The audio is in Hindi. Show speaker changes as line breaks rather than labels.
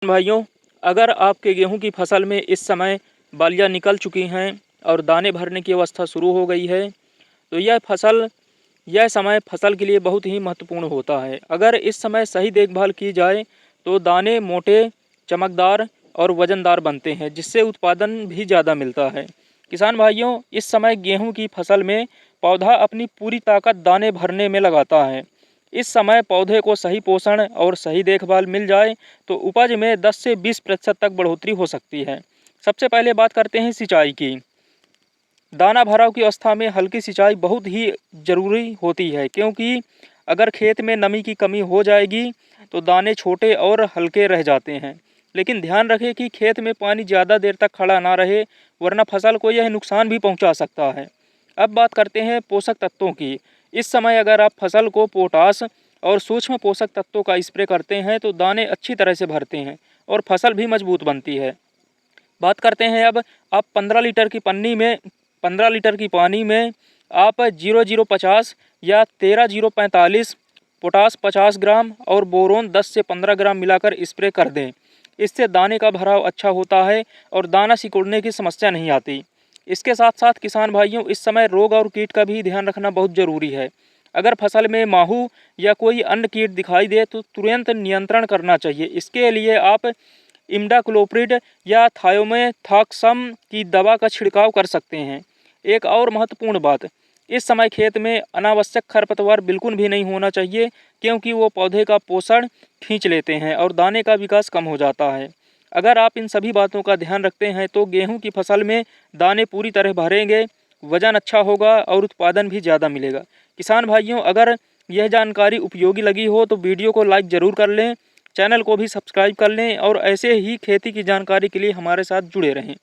भाइयों, अगर आपके गेहूं की फसल में इस समय बालियां निकल चुकी हैं और दाने भरने की अवस्था शुरू हो गई है, तो यह समय फसल के लिए बहुत ही महत्वपूर्ण होता है। अगर इस समय सही देखभाल की जाए तो दाने मोटे, चमकदार और वजनदार बनते हैं, जिससे उत्पादन भी ज़्यादा मिलता है। किसान भाइयों, इस समय गेहूं की फसल में पौधा अपनी पूरी ताकत दाने भरने में लगाता है। इस समय पौधे को सही पोषण और सही देखभाल मिल जाए तो उपज में 10 से 20% तक बढ़ोतरी हो सकती है। सबसे पहले बात करते हैं सिंचाई की। दाना भराव की अवस्था में हल्की सिंचाई बहुत ही ज़रूरी होती है, क्योंकि अगर खेत में नमी की कमी हो जाएगी तो दाने छोटे और हल्के रह जाते हैं। लेकिन ध्यान रखें कि खेत में पानी ज़्यादा देर तक खड़ा ना रहे, वरना फसल को यह नुकसान भी पहुंचा सकता है। अब बात करते हैं पोषक तत्वों की। इस समय अगर आप फसल को पोटास और सूक्ष्म पोषक तत्वों का स्प्रे करते हैं तो दाने अच्छी तरह से भरते हैं और फसल भी मजबूत बनती है। बात करते हैं अब आप 15 लीटर की पानी में आप 0050 या 13045 पोटास 50 ग्राम और बोरोन 10 से 15 ग्राम मिलाकर स्प्रे कर दें। इससे दाने का भराव अच्छा होता है और दाना सिकुड़ने की समस्या नहीं आती। इसके साथ साथ किसान भाइयों, इस समय रोग और कीट का भी ध्यान रखना बहुत ज़रूरी है। अगर फसल में माहू या कोई अन्य कीट दिखाई दे तो तुरंत नियंत्रण करना चाहिए। इसके लिए आप इमिडाक्लोप्रिड या थायोमेथाक्सम की दवा का छिड़काव कर सकते हैं। एक और महत्वपूर्ण बात, इस समय खेत में अनावश्यक खरपतवार बिल्कुल भी नहीं होना चाहिए, क्योंकि वो पौधे का पोषण खींच लेते हैं और दाने का विकास कम हो जाता है। अगर आप इन सभी बातों का ध्यान रखते हैं तो गेहूं की फसल में दाने पूरी तरह भरेंगे, वजन अच्छा होगा और उत्पादन भी ज़्यादा मिलेगा। किसान भाइयों, अगर यह जानकारी उपयोगी लगी हो तो वीडियो को लाइक ज़रूर कर लें, चैनल को भी सब्सक्राइब कर लें और ऐसे ही खेती की जानकारी के लिए हमारे साथ जुड़े रहें।